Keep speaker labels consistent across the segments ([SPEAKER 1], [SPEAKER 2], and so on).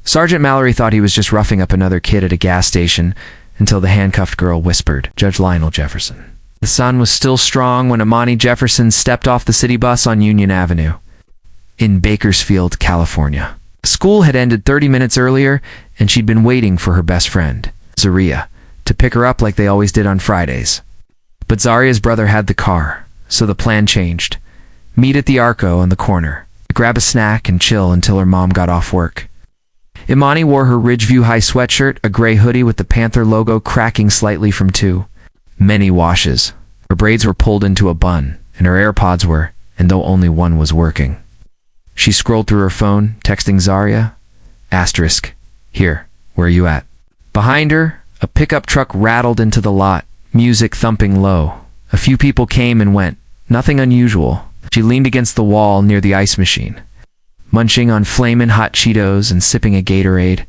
[SPEAKER 1] Sergeant Mallory thought he was just roughing up another kid at a gas station until the handcuffed girl whispered, "Judge Lionel Jefferson." The sun was still strong when Imani Jefferson stepped off the city bus on Union Avenue in Bakersfield, California. School had ended 30 minutes earlier, and she'd been waiting for her best friend, Zaria, to pick her up like they always did on Fridays. But Zaria's brother had the car, so the plan changed. Meet at the Arco on the corner, grab a snack and chill until her mom got off work. Imani wore her Ridgeview High sweatshirt, a gray hoodie with the Panther logo cracking slightly from too many washes. Her braids were pulled into a bun, and her AirPods were, and though only one was working. She scrolled through her phone, texting Zaria, "Here, where are you at?" Behind her, a pickup truck rattled into the lot, music thumping low. A few people came and went, nothing unusual. She leaned against the wall near the ice machine, munching on flamin' hot Cheetos and sipping a Gatorade.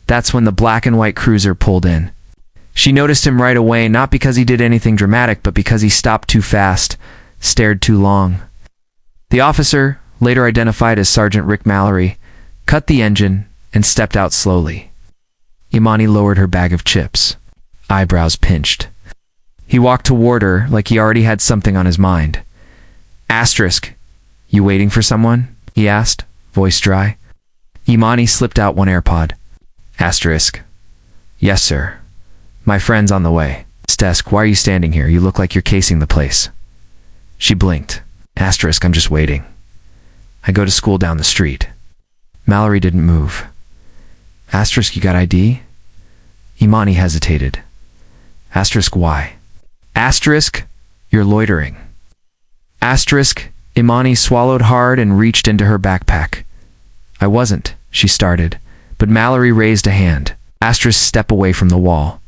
[SPEAKER 1] That's when the black and white cruiser pulled in. She noticed him right away, not because he did anything dramatic, but because he stopped too fast, stared too long. The officer, later identified as Sergeant Rick Mallory, cut the engine and stepped out slowly. Imani lowered her bag of chips, eyebrows pinched. He walked toward her like he already had something on his mind. "You waiting for someone?" he asked, voice dry. Imani slipped out one AirPod. "Yes, sir. My friend's on the way." "Desk, why are you standing here? You look like you're casing the place." She blinked. "I'm just waiting. I go to school down the street." Mallory didn't move. "You got ID?" Imani hesitated. "Why?" "You're loitering." Imani swallowed hard and reached into her backpack. "I wasn't," she started, but Mallory raised a hand. "Step away from the wall."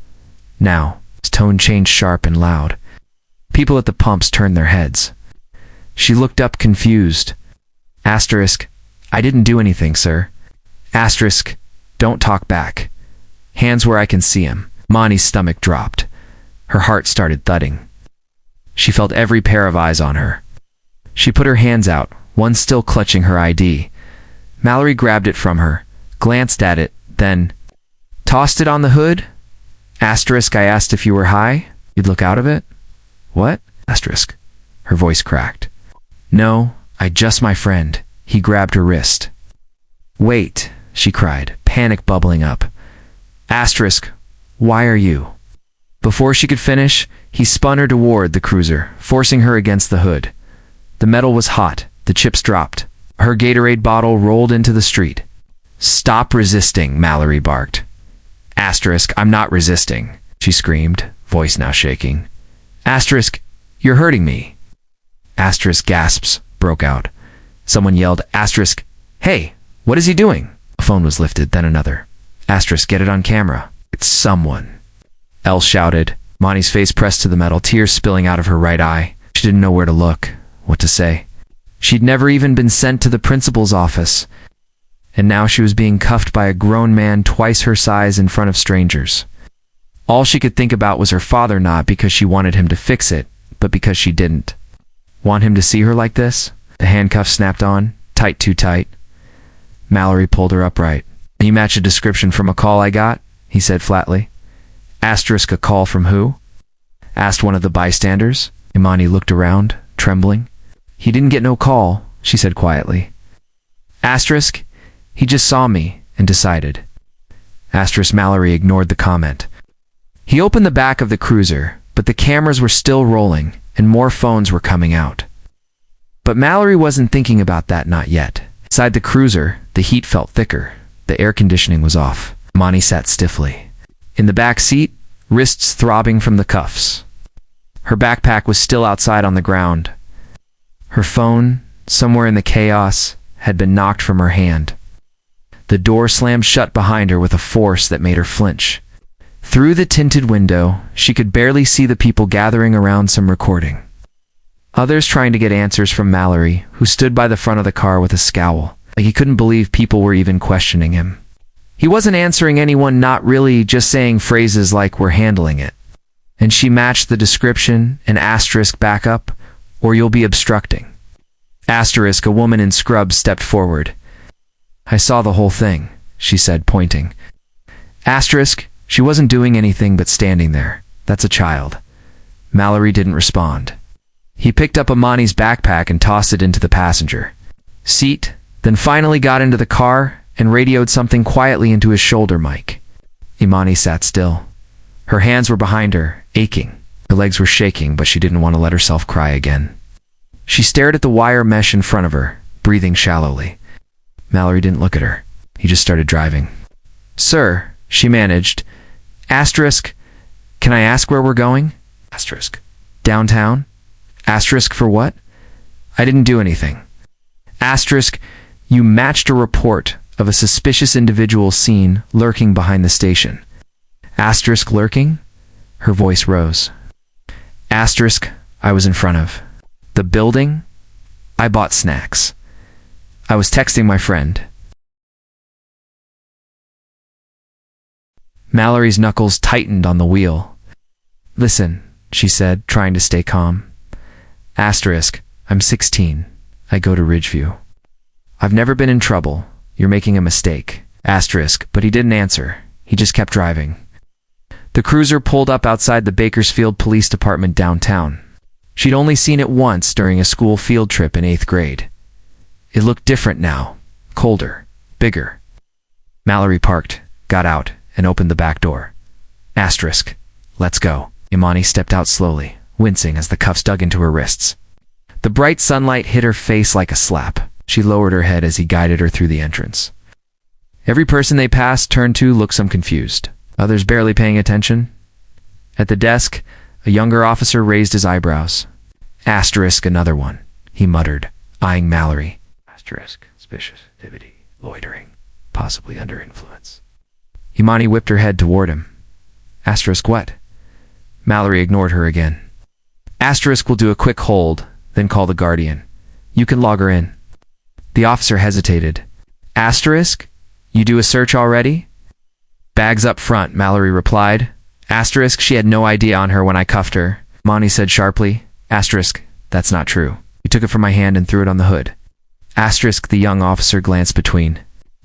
[SPEAKER 1] Now, his tone changed sharp and loud. People at the pumps turned their heads. She looked up confused. "I didn't do anything, sir." "Don't talk back. Hands where I can see him." Imani's stomach dropped. Her heart started thudding. She felt every pair of eyes on her. She put her hands out, one still clutching her ID. Mallory grabbed it from her, glanced at it, then tossed it on the hood. "I asked if you were high. You'd look out of it." "What?" Her voice cracked. "No, I just my friend." He grabbed her wrist. "Wait," she cried, panic bubbling up. Why are you?" Before she could finish, he spun her toward the cruiser, forcing her against the hood. The metal was hot, the chips dropped. Her Gatorade bottle rolled into the street. "Stop resisting," Mallory barked. "I'm not resisting," she screamed, voice now shaking. "You're hurting me." Gasps broke out. Someone yelled, "Hey, what is he doing?" A phone was lifted, then another. "Get it on camera. It's someone." Elle shouted. Monty's face pressed to the metal, tears spilling out of her right eye. She didn't know where to look, what to say. She'd never even been sent to the principal's office, and now she was being cuffed by a grown man twice her size in front of strangers. All she could think about was her father, not because she wanted him to fix it, but because she didn't want him to see her like this. The handcuffs snapped on, tight, too tight. Mallory pulled her upright. "You match a description from a call I got?" he said flatly. "A call from who?" asked one of the bystanders. Imani looked around, trembling. "He didn't get no call," she said quietly. "He just saw me and decided." Mallory ignored the comment. He opened the back of the cruiser, but the cameras were still rolling, and more phones were coming out. But Mallory wasn't thinking about that, not yet. Inside the cruiser, the heat felt thicker. The air conditioning was off. Imani sat stiffly. In the back seat, wrists throbbing from the cuffs. Her backpack was still outside on the ground. Her phone, somewhere in the chaos, had been knocked from her hand. The door slammed shut behind her with a force that made her flinch. Through the tinted window, she could barely see the people gathering around some recording. Others trying to get answers from Mallory, who stood by the front of the car with a scowl, like he couldn't believe people were even questioning him. He wasn't answering anyone, not really, just saying phrases like, "We're handling it." And she matched the description, an asterisk back up, "or you'll be obstructing." A woman in scrubs stepped forward. "I saw the whole thing," she said, pointing. Asterisk, she wasn't doing anything but standing there. That's a child. Mallory didn't respond. He picked up Imani's backpack and tossed it into the passenger seat, then finally got into the car and radioed something quietly into his shoulder mic. Imani sat still. Her hands were behind her, aching. Her legs were shaking, but she didn't want to let herself cry again. She stared at the wire mesh in front of her, breathing shallowly. Mallory didn't look at her. He just started driving. Sir, she managed. Asterisk, can I ask where we're going? Asterisk. Downtown? Asterisk for what? I didn't do anything. Asterisk, you matched a report of a suspicious individual seen lurking behind the station. Asterisk lurking? Her voice rose. Asterisk, I was in front of. The building? I bought snacks. I was texting my friend. Mallory's knuckles tightened on the wheel. Listen, she said, trying to stay calm. Asterisk, I'm 16. I go to Ridgeview. I've never been in trouble. You're making a mistake. Asterisk, but he didn't answer. He just kept driving. The cruiser pulled up outside the Bakersfield Police Department downtown. She'd only seen it once during a school field trip in 8th grade. It looked different now. Colder. Bigger. Mallory parked, got out, and opened the back door. Asterisk. Let's go. Imani stepped out slowly, wincing as the cuffs dug into her wrists. The bright sunlight hit her face like a slap. She lowered her head as he guided her through the entrance. Every person they passed turned to looked some confused, others barely paying attention. At the desk, a younger officer raised his eyebrows. Asterisk, another one, he muttered, eyeing Mallory. Asterisk, suspicious activity, loitering, possibly under influence. Imani whipped her head toward him. Asterisk what? Mallory ignored her again. Asterisk will do a quick hold, then call the guardian. You can log her in. The officer hesitated. Asterisk? You do a search already? Bags up front, Mallory replied. Asterisk, she had no ID on her when I cuffed her. Imani said sharply. Asterisk, that's not true. He took it from my hand and threw it on the hood. Asterisk, the young officer glanced between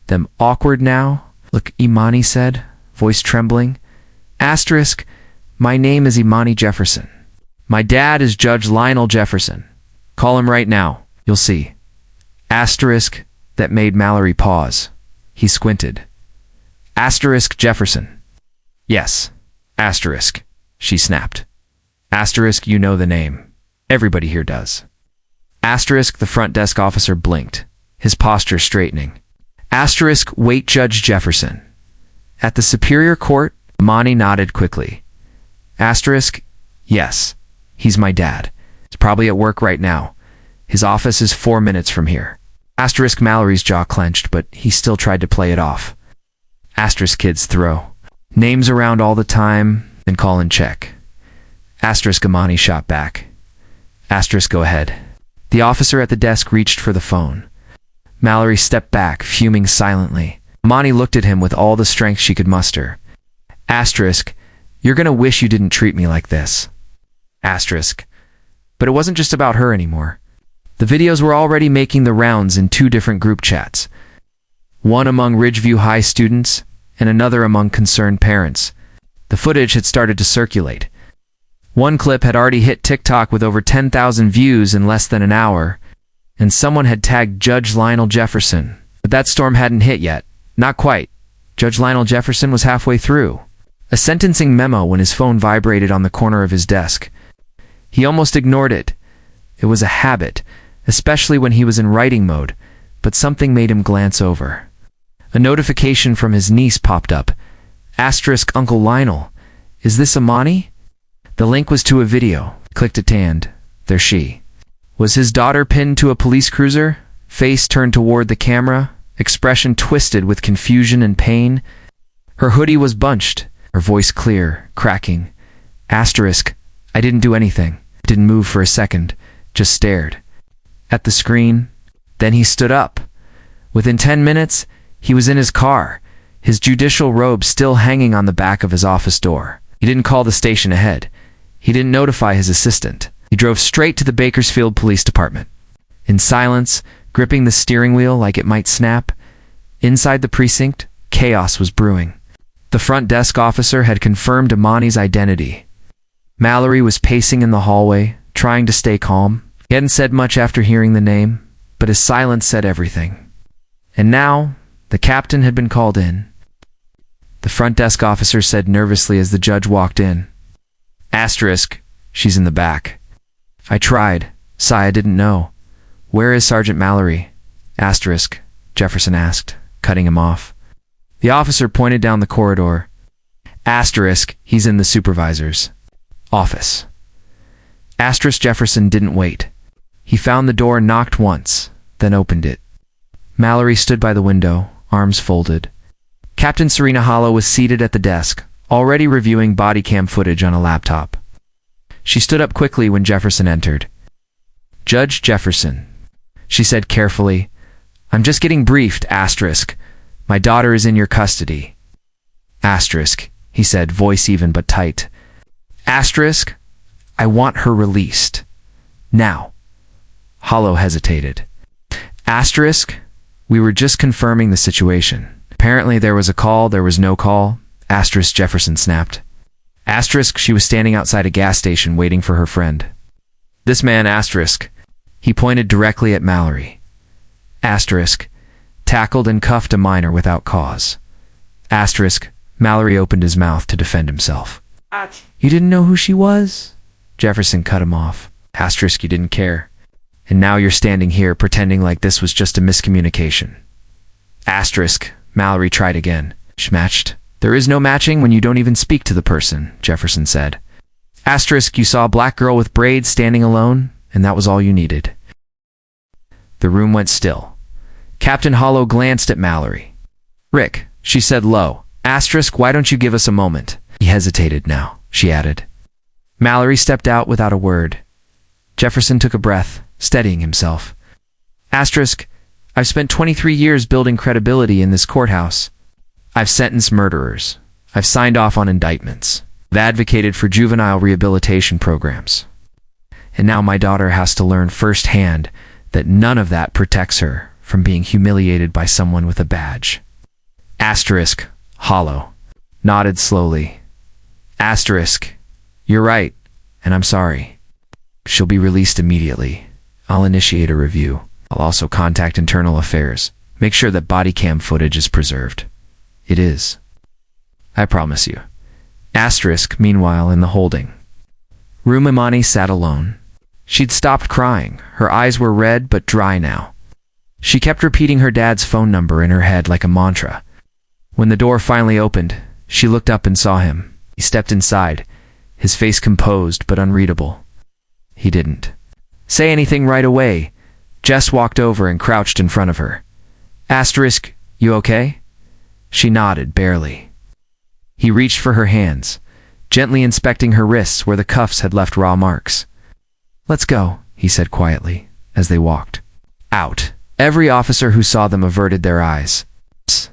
[SPEAKER 1] them. Awkward now? Look, Imani said, voice trembling. Asterisk, my name is Imani Jefferson. My dad is Judge Lionel Jefferson. Call him right now. You'll see. Asterisk, that made Mallory pause. He squinted. Asterisk Jefferson. Yes. Asterisk, she snapped. Asterisk, you know the name. Everybody here does. Asterisk, the front desk officer blinked, his posture straightening. Asterisk, wait, Judge Jefferson. At the Superior Court, Imani nodded quickly. Asterisk, yes, he's my dad. He's probably at work right now. His office is 4 minutes from here. Asterisk, Mallory's jaw clenched, but he still tried to play it off. Asterisk, kids throw names around all the time, then call in check. Asterisk, Imani shot back. Asterisk, go ahead. The officer at the desk reached for the phone. Mallory stepped back, fuming silently. Imani looked at him with all the strength she could muster. Asterisk, you're gonna wish you didn't treat me like this. Asterisk. But it wasn't just about her anymore. The videos were already making the rounds in 2 different group chats. One among Ridgeview High students, and another among concerned parents. The footage had started to circulate. One clip had already hit TikTok with over 10,000 views in less than an hour, and someone had tagged Judge Lionel Jefferson. But that storm hadn't hit yet. Not quite. Judge Lionel Jefferson was halfway through. A sentencing memo when his phone vibrated on the corner of his desk. He almost ignored it. It was a habit, especially when he was in writing mode, but something made him glance over. A notification from his niece popped up. Asterisk, Uncle Lionel. Is this Imani? The link was to a video. Clicked it and there she. Was his daughter pinned to a police cruiser? Face turned toward the camera, expression twisted with confusion and pain. Her hoodie was bunched, her voice clear, cracking. Asterisk, I didn't do anything. Didn't move for a second, just stared. At the screen. Then he stood up. Within 10 minutes, he was in his car, his judicial robe still hanging on the back of his office door. He didn't call the station ahead. He didn't notify his assistant. He drove straight to the Bakersfield Police Department. In silence, gripping the steering wheel like it might snap. Inside the precinct, chaos was brewing. The front desk officer had confirmed Amani's identity. Mallory was pacing in the hallway, trying to stay calm. He hadn't said much after hearing the name, but his silence said everything. And now, the captain had been called in. The front desk officer said nervously as the judge walked in. Asterisk, she's in the back. I tried. Sigh, I didn't know. Where is Sergeant Mallory? Asterisk, Jefferson asked, cutting him off. The officer pointed down the corridor. Asterisk, he's in the supervisor's office. Asterisk, Jefferson didn't wait. He found the door and knocked once, then opened it. Mallory stood by the window, arms folded. Captain Serena Hollow was seated at the desk, already reviewing body cam footage on a laptop. She stood up quickly when Jefferson entered. Judge Jefferson, she said carefully, I'm just getting briefed, asterisk. My daughter is in your custody. Asterisk, he said, voice even but tight. Asterisk, I want her released. Now. Hollow hesitated. Asterisk, we were just confirming the situation. Apparently there was a call, there was no call. Asterisk, Jefferson snapped. Asterisk, she was standing outside a gas station waiting for her friend. This man, asterisk, he pointed directly at Mallory. Asterisk, tackled and cuffed a minor without cause. Asterisk, Mallory opened his mouth to defend himself. You didn't know who she was? Jefferson cut him off. Asterisk, you didn't care. And now you're standing here pretending like this was just a miscommunication. Asterisk, Mallory tried again. Matched. There is no matching when you don't even speak to the person, Jefferson said. Asterisk, you saw a black girl with braids standing alone, and that was all you needed. The room went still. Captain Hollow glanced at Mallory. Rick, she said low. Asterisk, why don't you give us a moment? He hesitated now, she added. Mallory stepped out without a word. Jefferson took a breath, steadying himself. Asterisk, I've spent 23 years building credibility in this courthouse. I've sentenced murderers. I've signed off on indictments. I've advocated for juvenile rehabilitation programs. And now my daughter has to learn firsthand that none of that protects her from being humiliated by someone with a badge. Asterisk, Hollow, nodded slowly. Asterisk, you're right, and I'm sorry. She'll be released immediately. I'll initiate a review. I'll also contact Internal Affairs. Make sure that body cam footage is preserved. It is. I promise you. Asterisk, meanwhile, in the holding room, Amani sat alone. She'd stopped crying. Her eyes were red but dry now. She kept repeating her dad's phone number in her head like a mantra. When the door finally opened, she looked up and saw him. He stepped inside, his face composed but unreadable. He didn't say anything right away. Jess walked over and crouched in front of her. Asterisk, you okay? She nodded, barely. He reached for her hands, gently inspecting her wrists where the cuffs had left raw marks. Let's go, he said quietly, as they walked out. Every officer who saw them averted their eyes. Psst.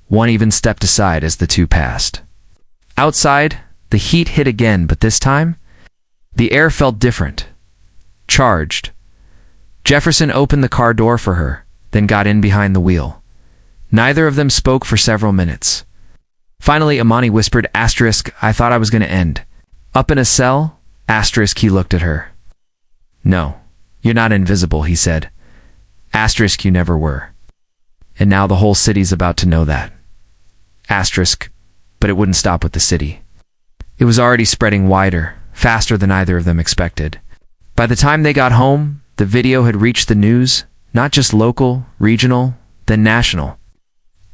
[SPEAKER 1] One even stepped aside as the two passed. Outside, the heat hit again, but this time, the air felt different. Charged. Jefferson opened the car door for her, then got in behind the wheel. Neither of them spoke for several minutes. Finally, Amani whispered, Asterisk, I thought I was going to end. Up in a cell? Asterisk, he looked at her. No, you're not invisible, he said. Asterisk, you never were. And now the whole city's about to know that. Asterisk, but it wouldn't stop with the city. It was already spreading wider, faster than either of them expected. By the time they got home, the video had reached the news, not just local, regional, then national.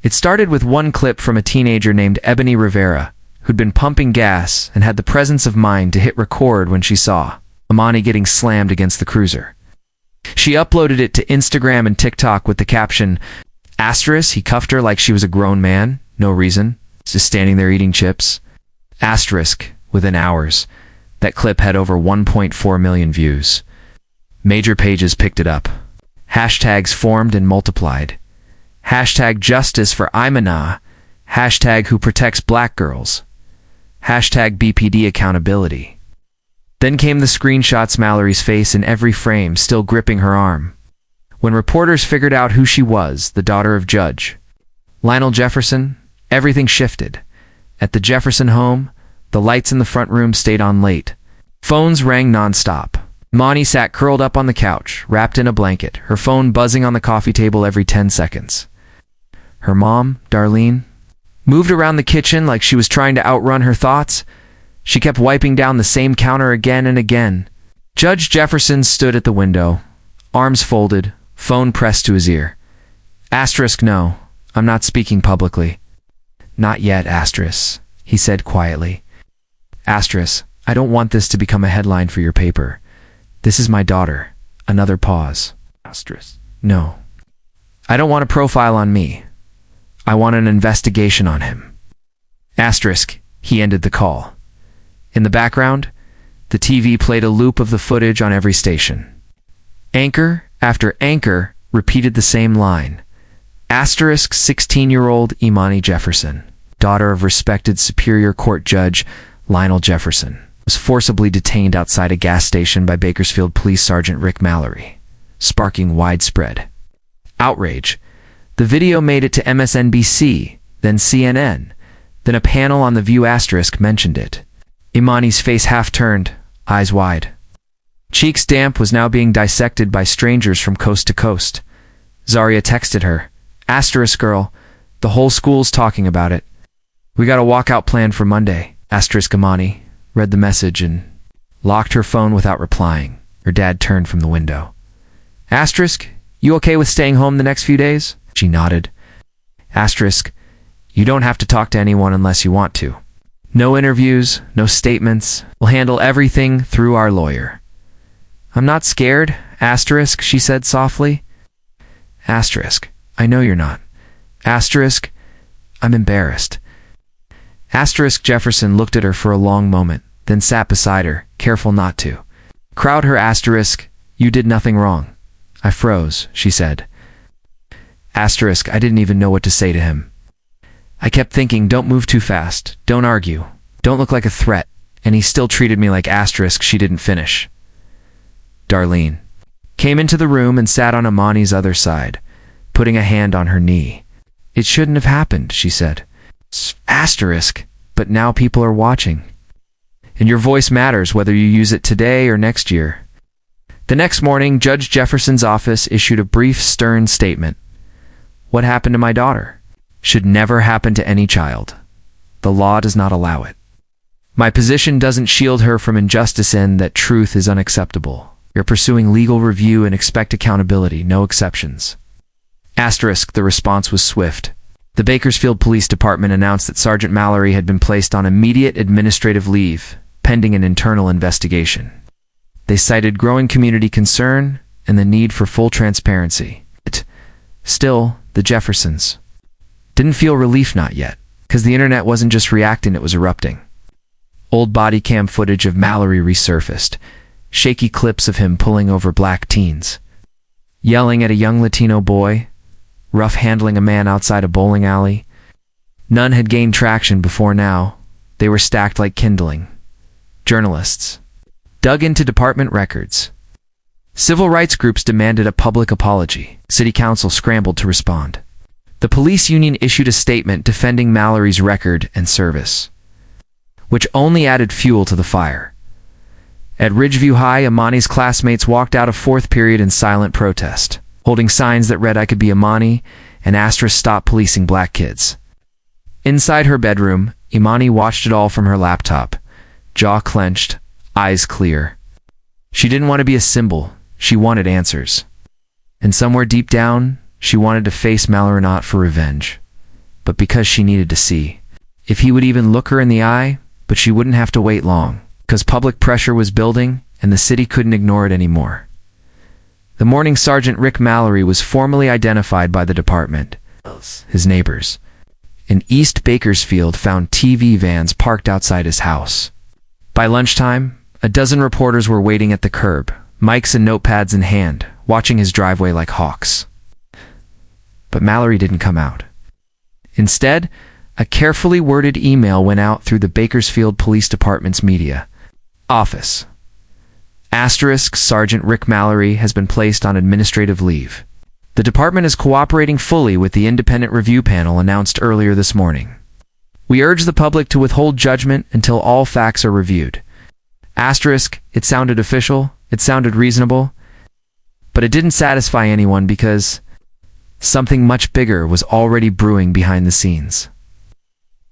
[SPEAKER 1] It started with one clip from a teenager named Ebony Rivera, who'd been pumping gas and had the presence of mind to hit record when she saw Amani getting slammed against the cruiser. She uploaded it to Instagram and TikTok with the caption, Asterisk, he cuffed her like she was a grown man, no reason, just standing there eating chips. Asterisk, within hours, that clip had over 1.4 million views. Major pages picked it up. Hashtags formed and multiplied. Hashtag justice for Imana. Hashtag who protects black girls. Hashtag BPD accountability. Then came the screenshots, Mallory's face in every frame, still gripping her arm. When reporters figured out who she was, the daughter of Judge Lionel Jefferson, everything shifted. At the Jefferson home, the lights in the front room stayed on late. Phones rang nonstop. Monty sat curled up on the couch, wrapped in a blanket, her phone buzzing on the coffee table every 10 seconds. Her mom, Darlene, moved around the kitchen like she was trying to outrun her thoughts. She kept wiping down the same counter again and again. Judge Jefferson stood at the window, arms folded, phone pressed to his ear. Asterisk no, I'm not speaking publicly. Not yet, asterisk, he said quietly. Asterisk, I don't want this to become a headline for your paper. This is my daughter. Another pause. Asterisk. No. I don't want a profile on me. I want an investigation on him. Asterisk, he ended the call. In the background, the TV played a loop of the footage on every station. Anchor after anchor repeated the same line. Asterisk 16-year-old Imani Jefferson, daughter of respected Superior Court Judge Lionel Jefferson, was forcibly detained outside a gas station by Bakersfield Police Sergeant Rick Mallory, sparking widespread outrage. The video made it to MSNBC, then CNN, then a panel on The View asterisk mentioned it. Imani's face half turned, eyes wide. Cheeks damp was now being dissected by strangers from coast to coast. Zaria texted her, asterisk girl, the whole school's talking about it. We got a walkout plan for Monday. Asterisk Imani read the message and locked her phone without replying. Her dad turned from the window. Asterisk, you okay with staying home the next few days? She nodded. Asterisk, you don't have to talk to anyone unless you want to. No interviews, no statements. We'll handle everything through our lawyer. I'm not scared, asterisk, she said softly. Asterisk, I know you're not. Asterisk, I'm embarrassed. Asterisk Jefferson looked at her for a long moment, then sat beside her, careful not to. Crowd her asterisk, you did nothing wrong. I froze, she said. Asterisk, I didn't even know what to say to him. I kept thinking, don't move too fast, don't argue, don't look like a threat, and he still treated me like asterisk she didn't finish. Darlene came into the room and sat on Imani's other side, putting a hand on her knee. It shouldn't have happened, she said. Asterisk, but now people are watching. And your voice matters whether you use it today or next year. The next morning, Judge Jefferson's office issued a brief, stern statement. What happened to my daughter should never happen to any child. The law does not allow it. My position doesn't shield her from injustice in that truth is unacceptable. You're pursuing legal review and expect accountability, no exceptions. Asterisk, the response was swift. The Bakersfield Police Department announced that Sergeant Mallory had been placed on immediate administrative leave, pending an internal investigation. They cited growing community concern and the need for full transparency. Still, the Jeffersons didn't feel relief not yet, because the internet wasn't just reacting, it was erupting. Old body cam footage of Mallory resurfaced, shaky clips of him pulling over black teens, yelling at a young Latino boy, rough handling a man outside a bowling alley. None had gained traction before now. They were stacked like kindling. Journalists dug into department records. Civil rights groups demanded a public apology. City council scrambled to respond. The police union issued a statement defending Mallory's record and service, which only added fuel to the fire. At Ridgeview High, Imani's classmates walked out of fourth period in silent protest, holding signs that read, I could be Imani, and asterisk stop policing black kids. Inside her bedroom, Imani watched it all from her laptop, jaw clenched, eyes clear. She didn't want to be a symbol, she wanted answers. And somewhere deep down, she wanted to face Mallory not for revenge, but because she needed to see if he would even look her in the eye, but she wouldn't have to wait long, because public pressure was building and the city couldn't ignore it anymore. The morning Sergeant Rick Mallory was formally identified by the department. His neighbors in East Bakersfield found TV vans parked outside his house. By lunchtime, a dozen reporters were waiting at the curb, mics and notepads in hand, watching his driveway like hawks. But Mallory didn't come out. Instead, a carefully worded email went out through the Bakersfield Police Department's media office. Asterisk Sergeant Rick Mallory has been placed on administrative leave. The department is cooperating fully with the independent review panel announced earlier this morning. We urge the public to withhold judgment until all facts are reviewed. Asterisk, it sounded official, it sounded reasonable, but it didn't satisfy anyone because something much bigger was already brewing behind the scenes.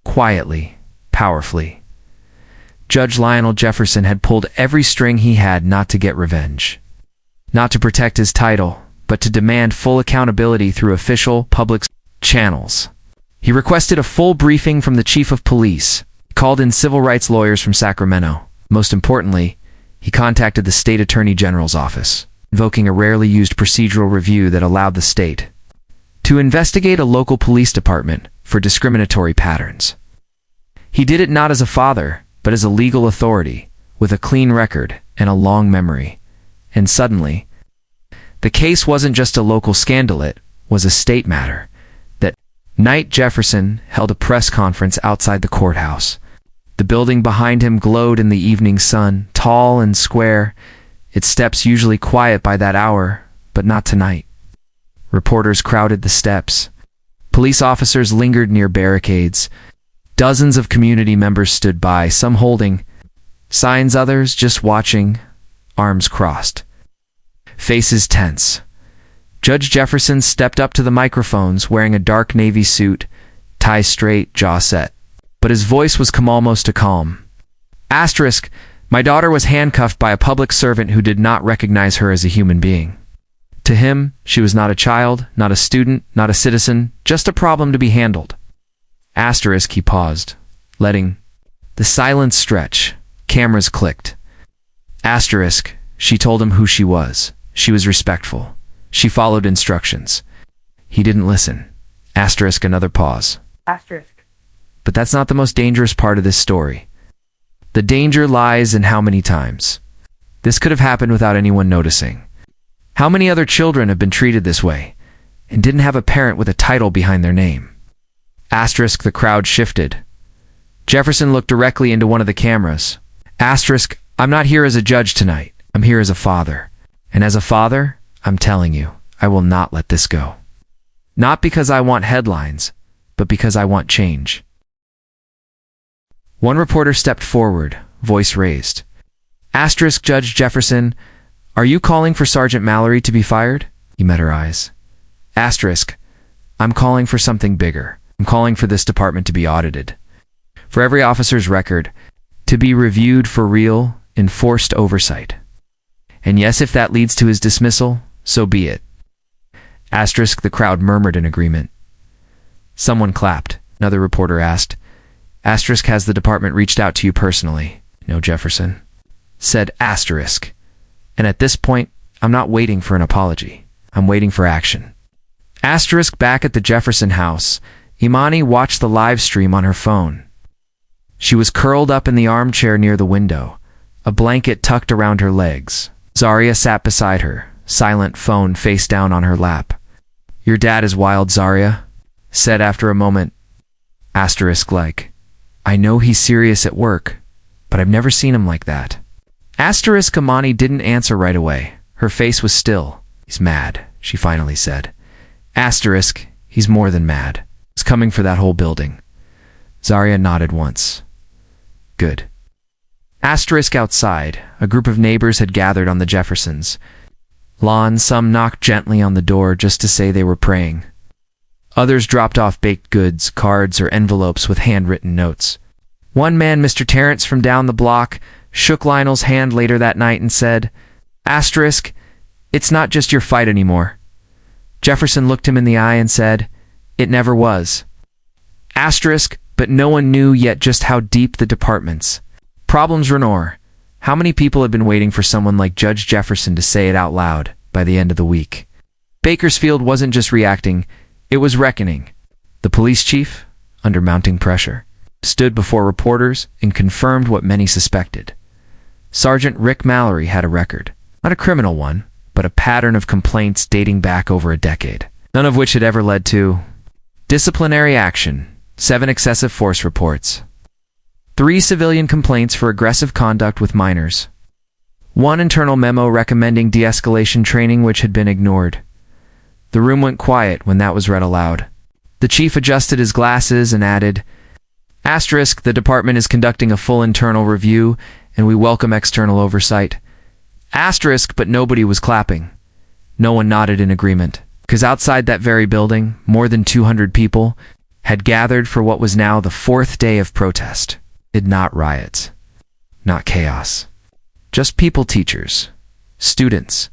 [SPEAKER 1] Quietly, powerfully, Judge Lionel Jefferson had pulled every string he had not to get revenge, not to protect his title, but to demand full accountability through official, public channels. He requested a full briefing from the chief of police, called in civil rights lawyers from Sacramento. Most importantly, he contacted the state attorney general's office, invoking a rarely used procedural review that allowed the state to investigate a local police department for discriminatory patterns. He did it not as a father, but as a legal authority, with a clean record and a long memory. And suddenly, the case wasn't just a local scandal, it was a state matter. That night, Jefferson held a press conference outside the courthouse. The building behind him glowed in the evening sun, tall and square, its steps usually quiet by that hour, but not tonight. Reporters crowded the steps. Police officers lingered near barricades. Dozens of community members stood by, some holding signs, others just watching, arms crossed, faces tense. Judge Jefferson stepped up to the microphones wearing a dark navy suit, tie straight, jaw set. But his voice was almost a calm. Asterisk, my daughter was handcuffed by a public servant who did not recognize her as a human being. To him, she was not a child, not a student, not a citizen, just a problem to be handled. Asterisk, he paused, letting the silence stretch. Cameras clicked. Asterisk, she told him who she was. She was respectful. She followed instructions. He didn't listen. Asterisk, another pause.
[SPEAKER 2] Asterisk.
[SPEAKER 1] But that's not the most dangerous part of this story. The danger lies in how many times this could have happened without anyone noticing. How many other children have been treated this way and didn't have a parent with a title behind their name? Asterisk, the crowd shifted. Jefferson looked directly into one of the cameras. Asterisk, I'm not here as a judge tonight. I'm here as a father. And as a father, I'm telling you, I will not let this go. Not because I want headlines, but because I want change. One reporter stepped forward, voice raised. Asterisk, Judge Jefferson, are you calling for Sergeant Mallory to be fired? He met her eyes. Asterisk, I'm calling for something bigger. I'm calling for this department to be audited. For every officer's record, to be reviewed for real, enforced oversight. And yes, if that leads to his dismissal, so be it. Asterisk, the crowd murmured in agreement. Someone clapped. Another reporter asked, Asterisk, has the department reached out to you personally? No, Jefferson said. Asterisk. And at this point, I'm not waiting for an apology. I'm waiting for action. Asterisk, back at the Jefferson house, Imani watched the live stream on her phone. She was curled up in the armchair near the window, a blanket tucked around her legs. Zaria sat beside her, silent, phone face down on her lap. Your dad is wild, Zaria said after a moment. Asterisk, like, I know he's serious at work, but I've never seen him like that. Asterisk, Imani didn't answer right away. Her face was still. He's mad, she finally said. Asterisk, he's more than mad. He's coming for that whole building. Zaria nodded once. Good. Asterisk, outside, a group of neighbors had gathered on the Jeffersons' lawn. Some knocked gently on the door just to say they were praying. Others dropped off baked goods, cards, or envelopes with handwritten notes. One man, Mr. Terrence from down the block, shook Lionel's hand later that night and said, Asterisk, it's not just your fight anymore. Jefferson looked him in the eye and said, It never was. Asterisk, but no one knew yet just how deep the department's problems were. How many people had been waiting for someone like Judge Jefferson to say it out loud by the end of the week? Bakersfield wasn't just reacting, it was reckoning. The police chief, under mounting pressure, stood before reporters and confirmed what many suspected. Sergeant Rick Mallory had a record, not a criminal one, but a pattern of complaints dating back over a decade, none of which had ever led to disciplinary action, 7 excessive force reports, 3 civilian complaints for aggressive conduct with minors, 1 internal memo recommending de-escalation training which had been ignored. The room went quiet when that was read aloud. The chief adjusted his glasses and added, "Asterisk, the department is conducting a full internal review, and we welcome external oversight." Asterisk, but nobody was clapping. No one nodded in agreement, because outside that very building, more than 200 people had gathered for what was now the fourth day of protest. Not riots, not chaos. Just people, teachers, students,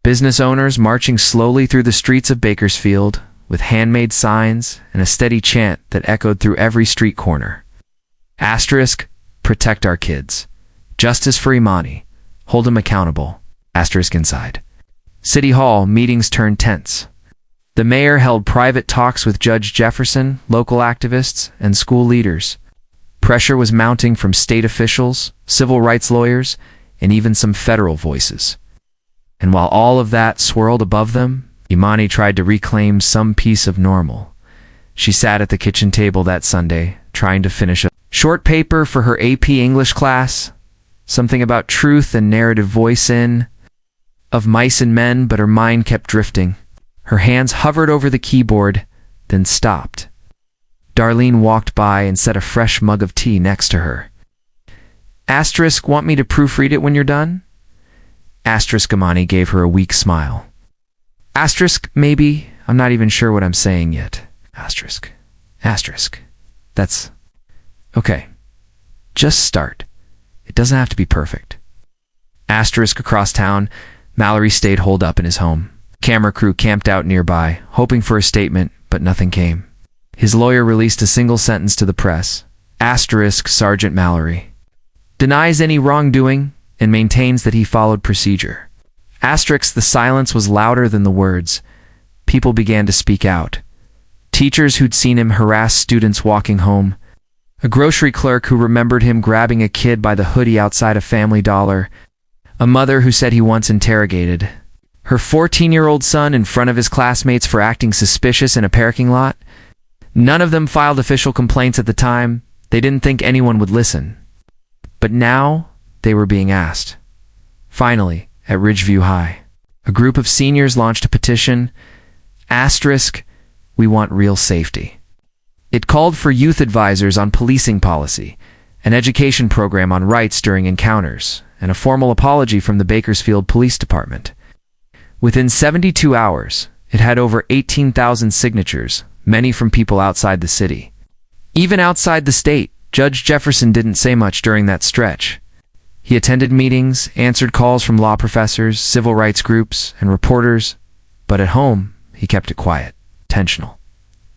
[SPEAKER 1] business owners marching slowly through the streets of Bakersfield with handmade signs and a steady chant that echoed through every street corner. Asterisk, protect our kids. Justice for Imani. Hold him accountable. Asterisk inside. City Hall, meetings turned tense. The mayor held private talks with Judge Jefferson, local activists, and school leaders. Pressure was mounting from state officials, civil rights lawyers, and even some federal voices. And while all of that swirled above them, Imani tried to reclaim some piece of normal. She sat at the kitchen table that Sunday, trying to finish a short paper for her AP English class, something about truth and narrative voice of mice and men, but her mind kept drifting. Her hands hovered over the keyboard, then stopped. Darlene walked by and set a fresh mug of tea next to her. Asterisk, want me to proofread it when you're done? Asterisk, Imani gave her a weak smile. Asterisk, maybe. I'm not even sure what I'm saying yet. Asterisk. Asterisk. That's... Okay. Just start. It doesn't have to be perfect. Asterisk, across town, Mallory stayed holed up in his home. Camera crew camped out nearby, hoping for a statement, but nothing came. His lawyer released a single sentence to the press. Asterisk, Sergeant Mallory denies any wrongdoing and maintains that he followed procedure. Asterisk, the silence was louder than the words. People began to speak out. Teachers who'd seen him harass students walking home. A grocery clerk who remembered him grabbing a kid by the hoodie outside a Family Dollar. A mother who said he once interrogated her 14-year-old son in front of his classmates for acting suspicious in a parking lot. None of them filed official complaints at the time. They didn't think anyone would listen. But now they were being asked. Finally, at Ridgeview High, a group of seniors launched a petition. Asterisk, we want real safety. It called for youth advisors on policing policy, an education program on rights during encounters, and a formal apology from the Bakersfield Police Department. Within 72 hours, it had over 18,000 signatures, many from people outside the city. Even outside the state, Judge Jefferson didn't say much during that stretch. He attended meetings, answered calls from law professors, civil rights groups, and reporters, but at home, he kept it quiet, tensional,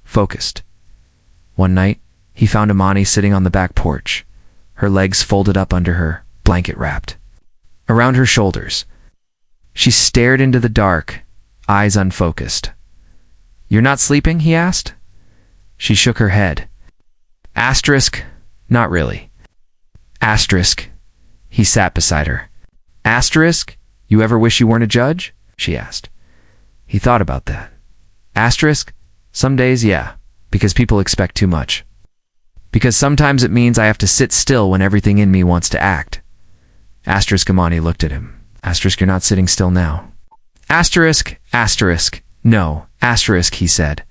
[SPEAKER 1] focused. One night, he found Imani sitting on the back porch, her legs folded up under her, blanket wrapped around her shoulders. She stared into the dark, eyes unfocused. "You're not sleeping?" he asked. She shook her head. Asterisk, not really. Asterisk, he sat beside her. Asterisk, you ever wish you weren't a judge? She asked. He thought about that. Asterisk, some days, yeah, because people expect too much. Because sometimes it means I have to sit still when everything in me wants to act. Asterisk, Imani looked at him. Asterisk, you're not sitting still now. Asterisk, asterisk, no, asterisk, he said.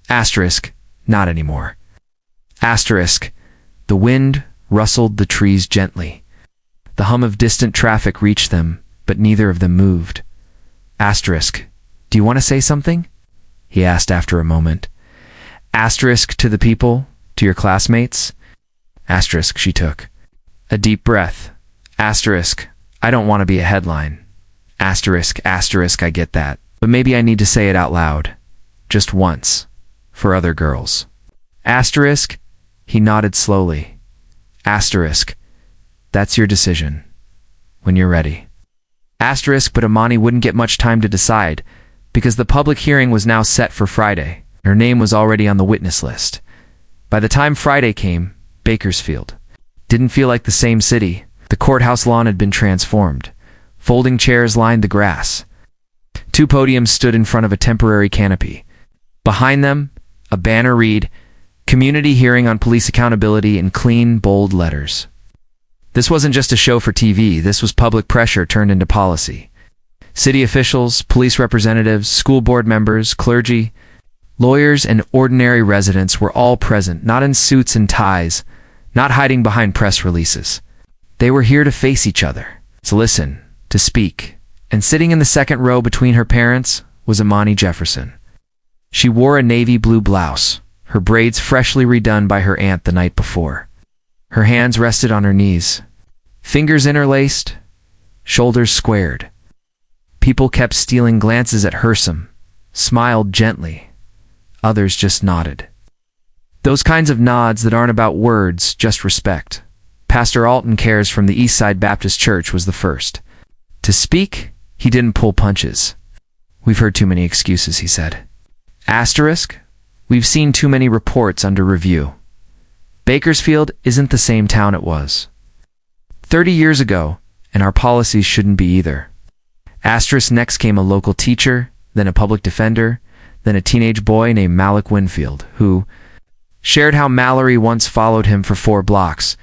[SPEAKER 1] Asterisk, not anymore. Asterisk, the wind rustled the trees gently. The hum of distant traffic reached them, but neither of them moved. Asterisk, do you want to say something? He asked after a moment. Asterisk, to the people, to your classmates? Asterisk, she took a deep breath. Asterisk, I don't want to be a headline. Asterisk, asterisk, I get that. But maybe I need to say it out loud. Just once. For other girls. Asterisk, he nodded slowly. Asterisk, that's your decision. When you're ready. Asterisk, but Imani wouldn't get much time to decide, because the public hearing was now set for Friday. Her name was already on the witness list. By the time Friday came, Bakersfield didn't feel like the same city. The courthouse lawn had been transformed. Folding chairs lined the grass. Two podiums stood in front of a temporary canopy. Behind them, a banner read, Community Hearing on Police Accountability in clean, bold letters. This wasn't just a show for TV, this was public pressure turned into policy. City officials, police representatives, school board members, clergy, lawyers, and ordinary residents were all present, not in suits and ties, not hiding behind press releases. They were here to face each other, to listen, to speak. And sitting in the second row between her parents was Imani Jefferson. She wore a navy blue blouse, her braids freshly redone by her aunt the night before. Her hands rested on her knees, fingers interlaced, shoulders squared. People kept stealing glances at her, some smiled gently, others just nodded. Those kinds of nods that aren't about words, just respect. Pastor Alton Cares from the Eastside Baptist Church was the first. To speak, he didn't pull punches. "We've heard too many excuses," he said. Asterisk, "We've seen too many reports under review. Bakersfield isn't the same town it was 30 years ago, and our policies shouldn't be either." Asterisk, next came a local teacher, then a public defender, then a teenage boy named Malik Winfield, who shared how Mallory once followed him for 4 blocks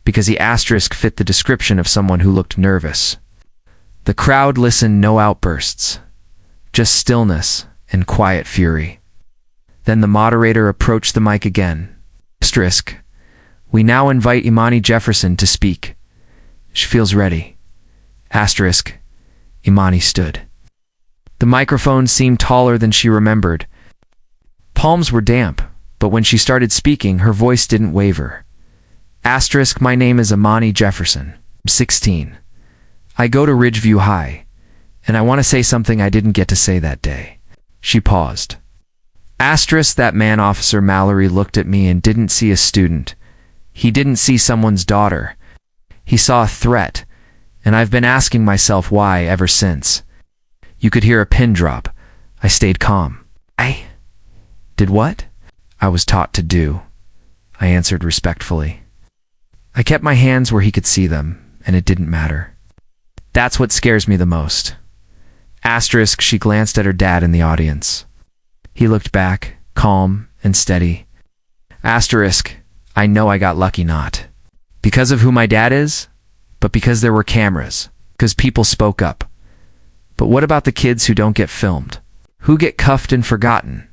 [SPEAKER 1] because he asterisk fit the description of someone who looked nervous. The crowd listened, no outbursts, just stillness and quiet fury. Then the moderator approached the mic again. Asterisk, "We now invite Imani Jefferson to speak. She feels ready." Asterisk, Imani stood. The microphone seemed taller than she remembered. Palms were damp, but when she started speaking, her voice didn't waver. Asterisk, "My name is Imani Jefferson. I'm 16. I go to Ridgeview High, and I want to say something I didn't get to say that day." She paused. Asterisk, "That man, Officer Mallory, looked at me and didn't see a student. He didn't see someone's daughter. He saw a threat, and I've been asking myself why ever since." You could hear a pin drop. I stayed calm. "I did what?" "I was taught to do," I answered respectfully. I kept my hands where he could see them, and it didn't matter. That's what scares me the most. Asterisk, she glanced at her dad in the audience. He looked back, calm and steady. Asterisk, I know I got lucky, not because of who my dad is, but because there were cameras, because people spoke up. But what about the kids who don't get filmed? Who get cuffed and forgotten?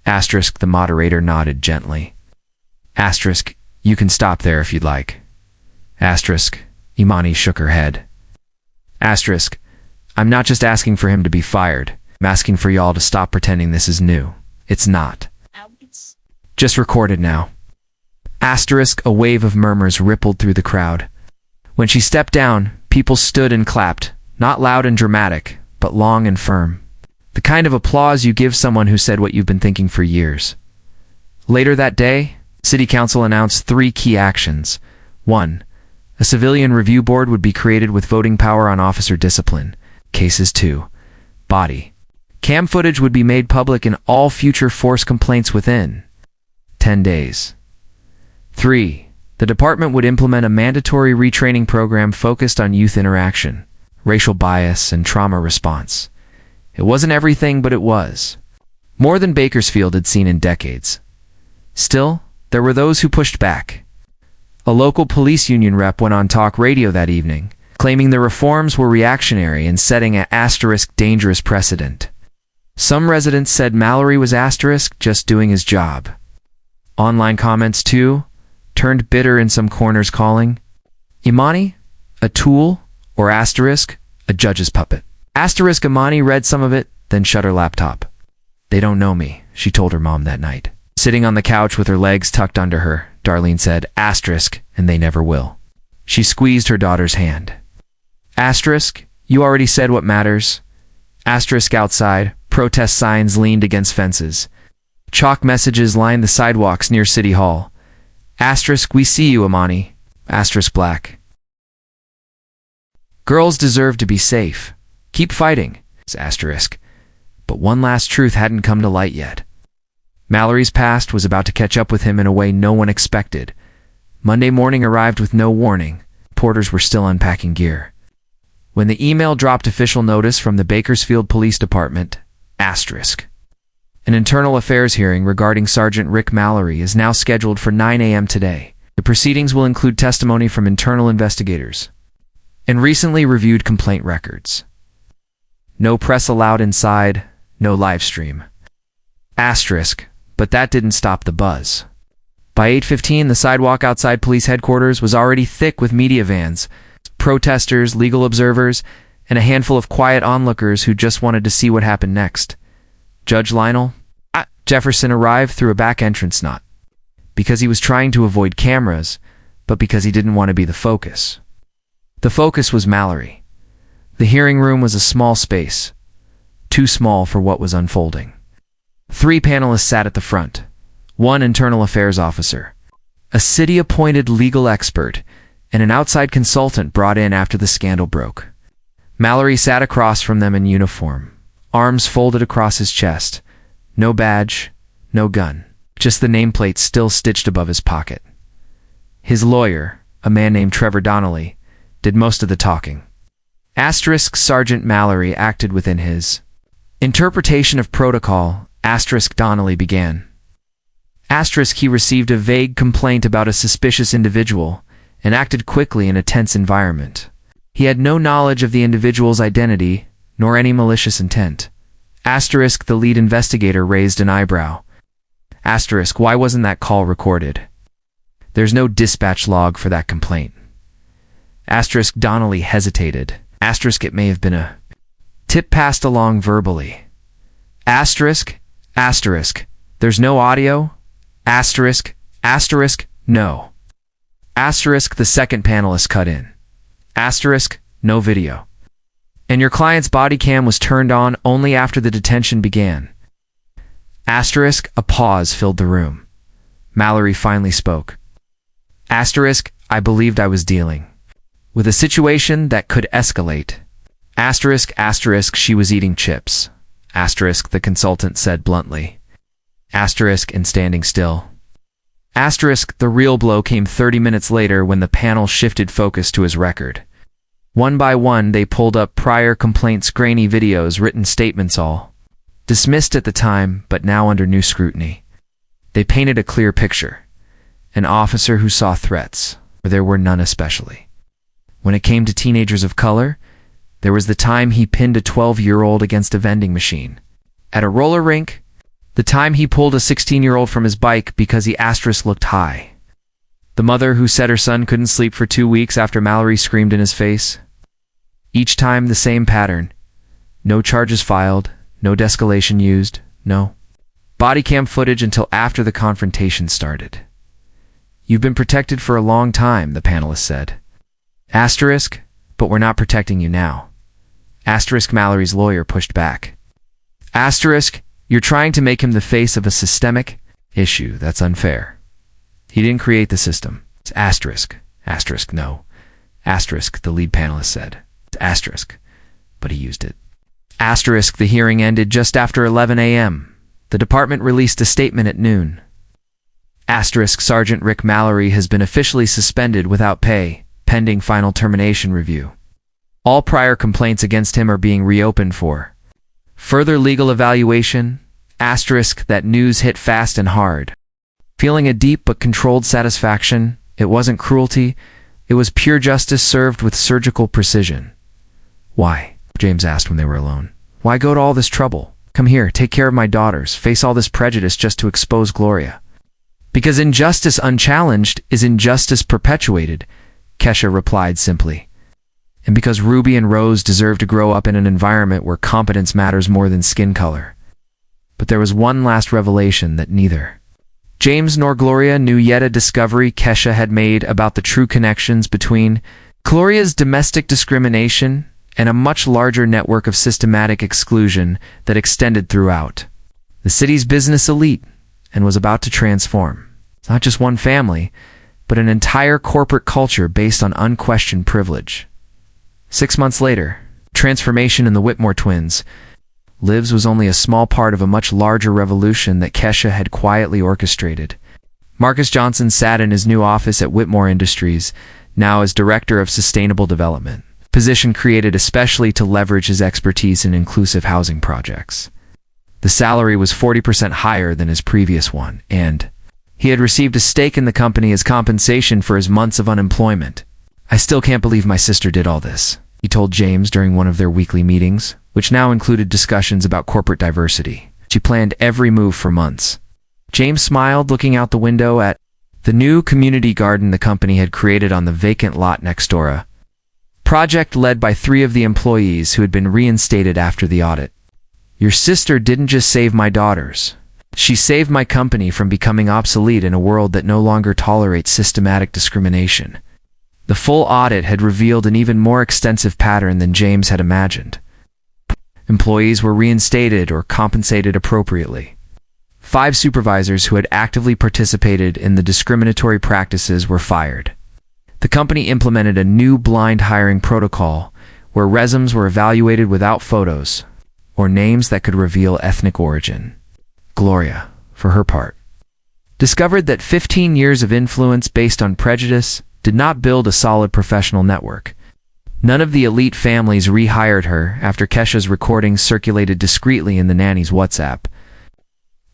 [SPEAKER 1] Asterisk, the moderator nodded gently. Asterisk, you can stop there if you'd like. Asterisk, Imani shook her head. Asterisk, I'm not just asking for him to be fired. I'm asking for y'all to stop pretending this is new. It's not. Just recorded now. Asterisk, a wave of murmurs rippled through the crowd. When she stepped down, people stood and clapped, not loud and dramatic, but long and firm. The kind of applause you give someone who said what you've been thinking for years. Later that day, City Council announced 3 key actions. 1. A civilian review board would be created with voting power on officer discipline. Cases 2. Body cam footage would be made public in all future force complaints within 10 days. 3. The department would implement a mandatory retraining program focused on youth interaction, racial bias, and trauma response. It wasn't everything, but it was. More than Bakersfield had seen in decades. Still, there were those who pushed back. A local police union rep went on talk radio that evening, claiming the reforms were reactionary and setting an asterisk dangerous precedent. Some residents said Mallory was asterisk just doing his job. Online comments, too, turned bitter in some corners, calling Imani a tool, or asterisk a judge's puppet. Asterisk Imani read some of it, then shut her laptop. They don't know me, she told her mom that night. Sitting on the couch with her legs tucked under her, Darlene said, asterisk, and they never will. She squeezed her daughter's hand. Asterisk, you already said what matters. Asterisk outside, protest signs leaned against fences. Chalk messages lined the sidewalks near City Hall. Asterisk, we see you, Imani. Asterisk black. Girls deserve to be safe. Keep fighting. Asterisk. But one last truth hadn't come to light yet. Mallory's past was about to catch up with him in a way no one expected. Monday morning arrived with no warning. Porters were still unpacking gear. When the email dropped official notice from the Bakersfield Police Department, asterisk. An internal affairs hearing regarding Sergeant Rick Mallory is now scheduled for 9 a.m. today. The proceedings will include testimony from internal investigators and recently reviewed complaint records. No press allowed inside, no live stream. Asterisk, but that didn't stop the buzz. By 8:15, the sidewalk outside police headquarters was already thick with media vans, protesters, legal observers, and a handful of quiet onlookers who just wanted to see what happened next. Judge Lionel Jefferson arrived through a back entrance, not because he was trying to avoid cameras, but because he didn't want to be the focus. The focus was Mallory. The hearing room was a small space, too small for what was unfolding. 3 panelists sat at the front. 1 internal affairs officer, a city-appointed legal expert, and an outside consultant brought in after the scandal broke. Mallory sat across from them in uniform, arms folded across his chest. No badge, no gun, just the nameplate still stitched above his pocket. His lawyer, a man named Trevor Donnelly, did most of the talking. Asterisk Sergeant Mallory acted within his interpretation of protocol. Asterisk Donnelly began. Asterisk he received a vague complaint about a suspicious individual and acted quickly in a tense environment. He had no knowledge of the individual's identity, nor any malicious intent. Asterisk the lead investigator raised an eyebrow. Asterisk why wasn't that call recorded? There's no dispatch log for that complaint. Asterisk Donnelly hesitated. Asterisk it may have been a tip passed along verbally. Asterisk there's no audio? Asterisk no. Asterisk the second panelist cut in. Asterisk no video. And your client's body cam was turned on only after the detention began. Asterisk a pause filled the room. Mallory finally spoke. Asterisk I believed I was dealing with a situation that could escalate. Asterisk she was eating chips. Asterisk the consultant said bluntly. Asterisk and standing still. Asterisk the real blow came 30 minutes later when the panel shifted focus to his record. One by one they pulled up prior complaints, grainy videos, written statements, all dismissed at the time but now under new scrutiny. They painted a clear picture. An officer who saw threats, where there were none especially. When it came to teenagers of color, there was the time he pinned a 12-year-old against a vending machine. At a roller rink, the time he pulled a 16-year-old from his bike because he asterisk looked high. The mother who said her son couldn't sleep for 2 weeks after Mallory screamed in his face. Each time the same pattern. No charges filed, no de-escalation used, no body cam footage until after the confrontation started. You've been protected for a long time, the panelist said. Asterisk, but we're not protecting you now. Asterisk Mallory's lawyer pushed back. Asterisk, you're trying to make him the face of a systemic issue. That's unfair. He didn't create the system. It's asterisk no. Asterisk, the lead panelist said. It's asterisk, but he used it. Asterisk the hearing ended just after 11 a.m. The department released a statement at noon. Asterisk Sergeant Rick Mallory has been officially suspended without pay, pending final termination review. All prior complaints against him are being reopened for further legal evaluation. Asterisk that news hit fast and hard. Feeling a deep but controlled satisfaction, it wasn't cruelty, it was pure justice served with surgical precision. Why? James asked when they were alone. Why go to all this trouble? Come here, take care of my daughters, face all this prejudice just to expose Gloria. Because injustice unchallenged is injustice perpetuated, Kesha replied simply. And because Ruby and Rose deserve to grow up in an environment where competence matters more than skin color. But there was one last revelation that neither James nor Gloria knew yet, a discovery Kesha had made about the true connections between Gloria's domestic discrimination and a much larger network of systematic exclusion that extended throughout the city's business elite and was about to transform. It's not just one family, but an entire corporate culture based on unquestioned privilege. 6 months later, transformation in the Whitmore twins. Livs was only a small part of a much larger revolution that Kesha had quietly orchestrated. Marcus Johnson sat in his new office at Whitmore Industries, now as Director of Sustainable Development, position created especially to leverage his expertise in inclusive housing projects. The salary was 40% higher than his previous one, and he had received a stake in the company as compensation for his months of unemployment. I still can't believe my sister did all this, he told James during one of their weekly meetings, which now included discussions about corporate diversity. She planned every move for months. James smiled, looking out the window at the new community garden the company had created on the vacant lot next door, a project led by 3 of the employees who had been reinstated after the audit. Your sister didn't just save my daughters. She saved my company from becoming obsolete in a world that no longer tolerates systematic discrimination. The full audit had revealed an even more extensive pattern than James had imagined. Employees were reinstated or compensated appropriately. 5 supervisors who had actively participated in the discriminatory practices were fired. The company implemented a new blind hiring protocol where resumes were evaluated without photos or names that could reveal ethnic origin. Gloria, for her part, discovered that 15 years of influence based on prejudice did not build a solid professional network. None of the elite families rehired her after Kesha's recordings circulated discreetly in the Nanny's WhatsApp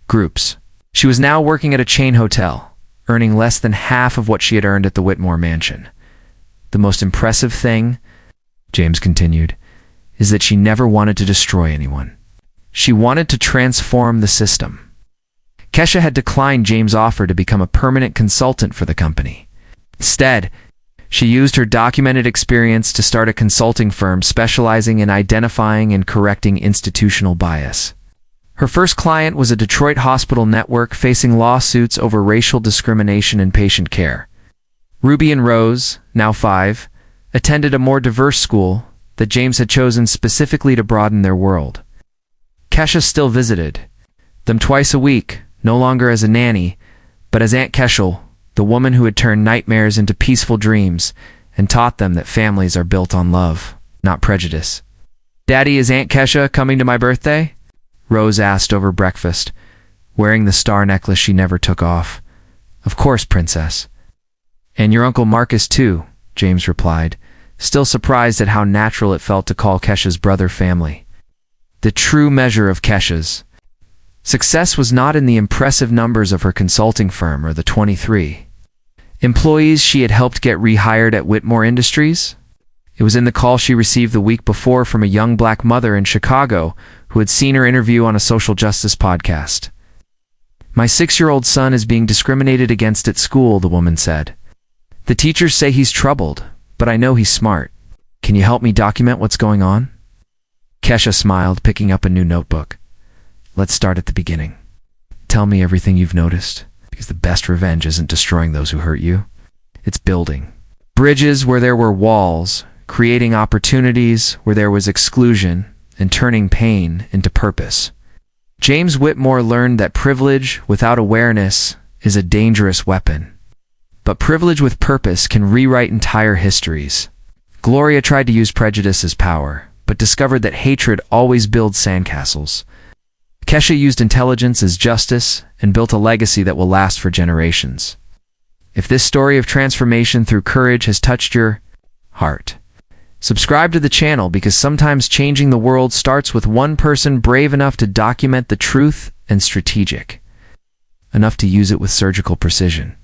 [SPEAKER 1] groups. She was now working at a chain hotel, earning less than half of what she had earned at the Whitmore mansion. The most impressive thing, James continued, is that she never wanted to destroy anyone. She wanted to transform the system. Kesha had declined James' offer to become a permanent consultant for the company. Instead, she used her documented experience to start a consulting firm specializing in identifying and correcting institutional bias. Her first client was a Detroit hospital network facing lawsuits over racial discrimination in patient care. Ruby and Rose, now 5, attended a more diverse school that James had chosen specifically to broaden their world. Kesha still visited them twice a week, no longer as a nanny, but as Aunt Keshel, the woman who had turned nightmares into peaceful dreams and taught them that families are built on love, not prejudice. "Daddy, is Aunt Kesha coming to my birthday?" Rose asked over breakfast, wearing the star necklace she never took off. "Of course, princess." "And your Uncle Marcus too," James replied, still surprised at how natural it felt to call Kesha's brother family. The true measure of Kesha's success was not in the impressive numbers of her consulting firm or the 23 employees she had helped get rehired at Whitmore Industries. It was in the call she received the week before from a young black mother in Chicago who had seen her interview on a social justice podcast. "My 6-year-old son is being discriminated against at school," the woman said. "The teachers say he's troubled, but I know he's smart. Can you help me document what's going on?" Kesha smiled, picking up a new notebook. "Let's start at the beginning. Tell me everything you've noticed, because the best revenge isn't destroying those who hurt you. It's building bridges where there were walls, creating opportunities where there was exclusion, and turning pain into purpose." James Whitmore learned that privilege without awareness is a dangerous weapon. But privilege with purpose can rewrite entire histories. Gloria tried to use prejudice as power, but discovered that hatred always builds sandcastles. Kesha used intelligence as justice and built a legacy that will last for generations. If this story of transformation through courage has touched your heart, subscribe to the channel, because sometimes changing the world starts with one person brave enough to document the truth and strategic enough to use it with surgical precision.